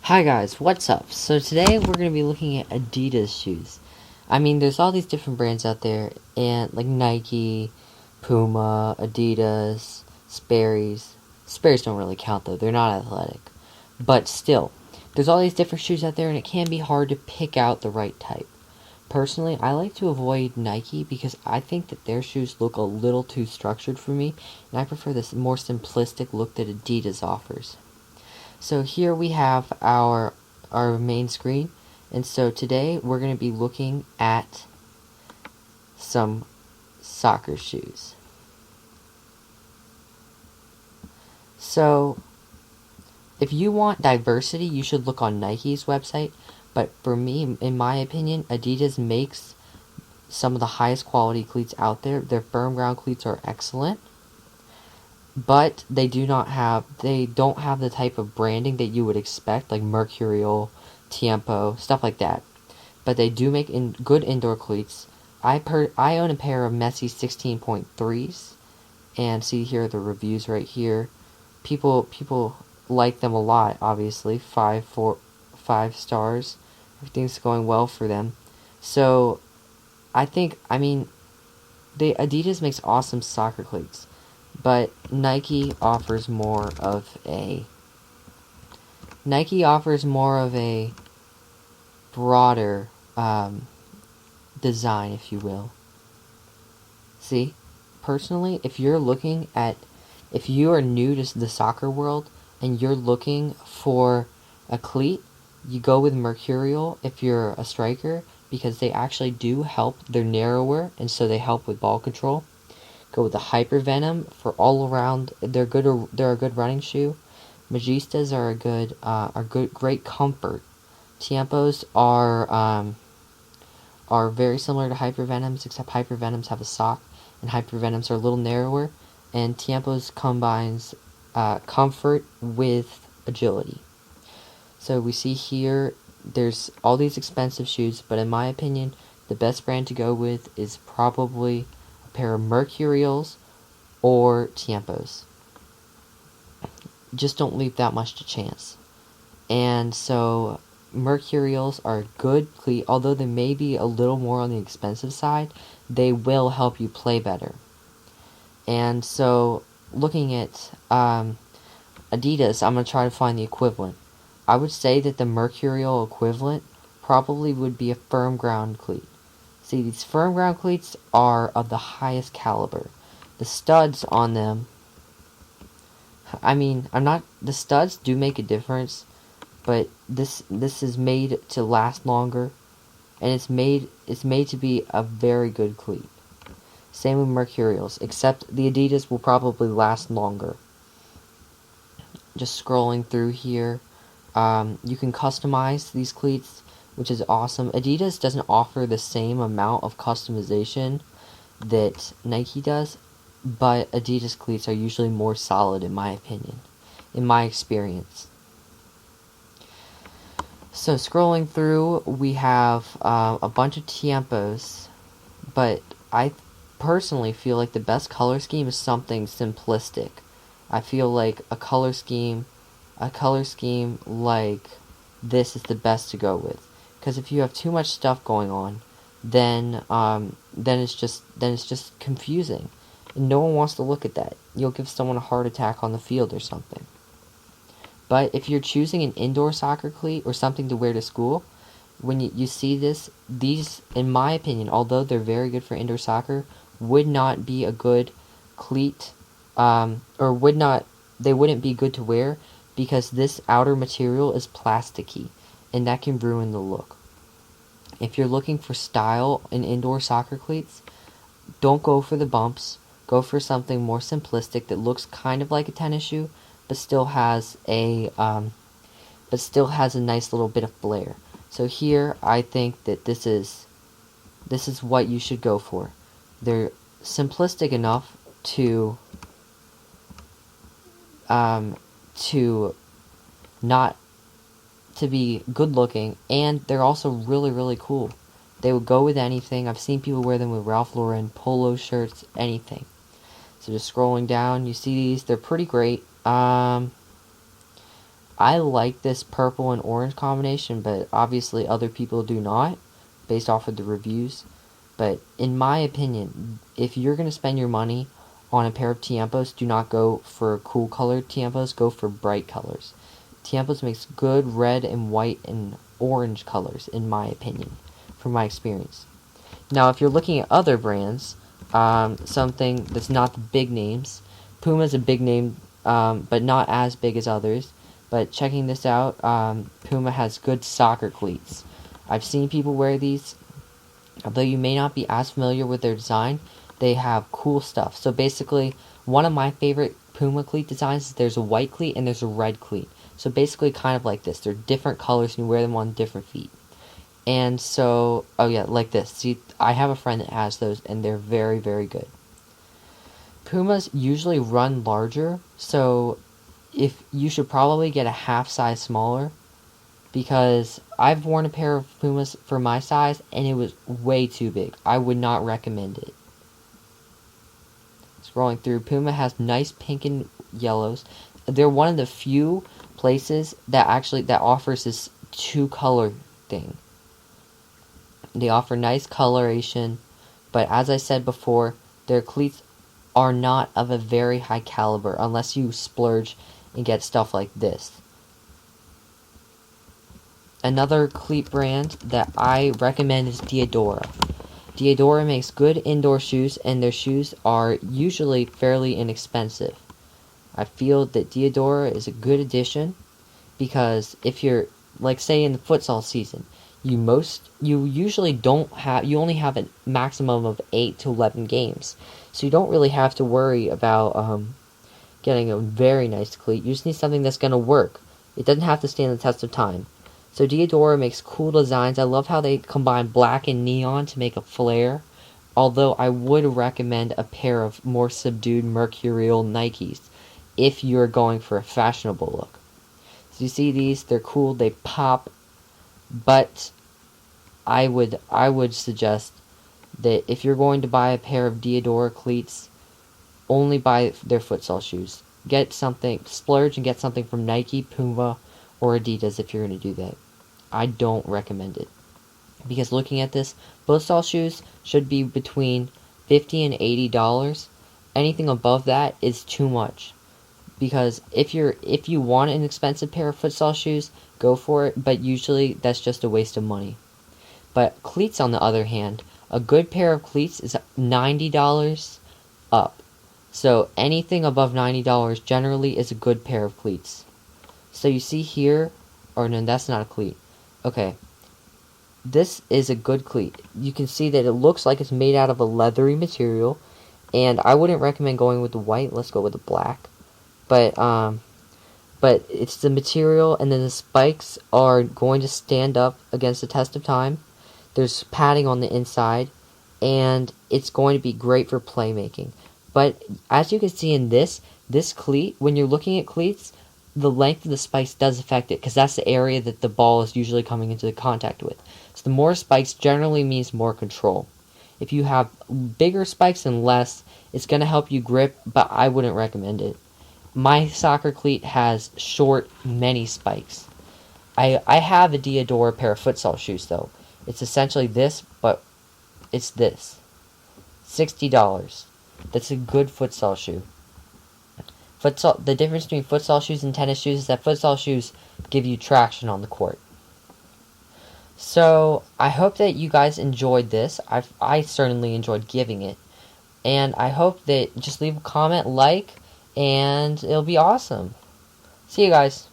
Hi guys, what's up? So today we're going to be looking at Adidas shoes. I mean, there's all these different brands out there, and like Nike, Puma, Adidas, Sperry's. Sperry's don't really count though, they're not athletic. But still, there's all these different shoes out there, and it can be hard to pick out the right type. Personally, I like to avoid Nike because I think that their shoes look a little too structured for me, and I prefer this more simplistic look that Adidas offers. So here we have our main screen, and so today we're going to be looking at some soccer shoes. So if you want diversity, you should look on Nike's website, but for me, in my opinion, Adidas makes some of the highest quality cleats out there. Their firm ground cleats are excellent, but they don't have the type of branding that you would expect, like Mercurial, Tiempo, stuff like that. But they do make good indoor cleats. I own a pair of Messi 16.3s, and see here the reviews right here. People like them a lot. Obviously, 5 stars. Everything's going well for them. So I mean, Adidas makes awesome soccer cleats, but Nike offers more of a broader design, if you will. See, personally, if you are new to the soccer world and you're looking for a cleat, you go with Mercurial if you're a striker, because they actually do help. They're narrower, and so they help with ball control. Go with the Hyper Venom for all around. They're a good running shoe. Magistas are great comfort. Tiempos are very similar to Hypervenoms, except Hypervenoms have a sock, and Hypervenoms are a little narrower, and Tiempos combines comfort with agility. So we see here, there's all these expensive shoes, but in my opinion, the best brand to go with is probably a pair of Mercurials or Tiempos. Just don't leave that much to chance. And so Mercurials are a good cleat, although they may be a little more on the expensive side, they will help you play better. And so looking at Adidas, I'm going to try to find the equivalent. I would say that the Mercurial equivalent probably would be a firm ground cleat. See, these firm ground cleats are of the highest caliber. The studs on them, the studs do make a difference, but this is made to last longer, and it's made to be a very good cleat. Same with Mercurials, except the Adidas will probably last longer. Just scrolling through here, you can customize these cleats, which is awesome. Adidas doesn't offer the same amount of customization that Nike does, but Adidas cleats are usually more solid, in my opinion, in my experience. So scrolling through, we have a bunch of Tiempos, but I personally feel like the best color scheme is something simplistic. I feel like a color scheme like this is the best to go with, because if you have too much stuff going on, then it's just confusing, and no one wants to look at that. You'll give someone a heart attack on the field or something. But if you're choosing an indoor soccer cleat or something to wear to school, when you see these, in my opinion, although they're very good for indoor soccer, would not be a good cleat, they wouldn't be good to wear, because this outer material is plasticky, and that can ruin the look. If you're looking for style in indoor soccer cleats, don't go for the bumps. Go for something more simplistic that looks kind of like a tennis shoe, but still has a nice little bit of flair. So here, I think that this is what you should go for. They're simplistic enough to not to be good looking, and they're also really, really cool. They would go with anything. I've seen people wear them with Ralph Lauren polo shirts, anything. So just scrolling down, you see these. They're pretty great. I like this purple and orange combination, but obviously other people do not, based off of the reviews. But in my opinion, if you're going to spend your money on a pair of Tiempos, do not go for cool colored Tiempos, go for bright colors. Tiempos makes good red and white and orange colors, in my opinion, from my experience. Now, if you're looking at other brands, something that's not the big names, Puma's a big name, but not as big as others. But checking this out, Puma has good soccer cleats. I've seen people wear these. Although you may not be as familiar with their design, they have cool stuff. So basically, one of my favorite Puma cleat designs is there's a white cleat and there's a red cleat. So basically kind of like this. They're different colors and you wear them on different feet. And so, oh yeah, like this. See, I have a friend that has those and they're very, very good. Pumas usually run larger, so if you should probably get a half size smaller, because I've worn a pair of Pumas for my size and it was way too big. I would not recommend it. Scrolling through, Puma has nice pink and yellows. They're one of the few places that offers this two color thing. They offer nice coloration, but as I said before, their cleats are not of a very high caliber unless you splurge and get stuff like this. Another cleat brand that I recommend is Diadora. Diadora makes good indoor shoes, and their shoes are usually fairly inexpensive. I feel that Diadora is a good addition because if you're, like, say in the futsal season, you usually you only have a maximum of 8 to 11 games, so you don't really have to worry about getting a very nice cleat. You just need something that's gonna work. It doesn't have to stand the test of time. So Diadora makes cool designs. I love how they combine black and neon to make a flare. Although I would recommend a pair of more subdued mercurial Nikes if you're going for a fashionable look. So you see these, they're cool, they pop, but I would suggest that if you're going to buy a pair of Diadora cleats, only buy their futsal shoes. Get something, splurge and get something from Nike, Puma, or Adidas if you're going to do that. I don't recommend it. Because looking at this, futsal shoes should be between $50 and $80. Anything above that is too much. Because if you want an expensive pair of futsal shoes, go for it, but usually that's just a waste of money. But cleats, on the other hand, a good pair of cleats is $90 up. So anything above $90 generally is a good pair of cleats. So you see here, or no, that's not a cleat. Okay, this is a good cleat. You can see that it looks like it's made out of a leathery material, and I wouldn't recommend going with the white. Let's go with the black. But it's the material, and then the spikes are going to stand up against the test of time. There's padding on the inside, and it's going to be great for playmaking. But as you can see in this cleat, when you're looking at cleats, the length of the spikes does affect it, because that's the area that the ball is usually coming into contact with. So the more spikes generally means more control. If you have bigger spikes and less, it's going to help you grip, but I wouldn't recommend it. My soccer cleat has short, many spikes. I have a Diadora pair of futsal shoes, though. It's essentially this, but it's this. $60. That's a good futsal shoe. The difference between futsal shoes and tennis shoes is that futsal shoes give you traction on the court. So, I hope that you guys enjoyed this. I certainly enjoyed giving it. And I hope that just leave a comment, like, and it'll be awesome. See you guys.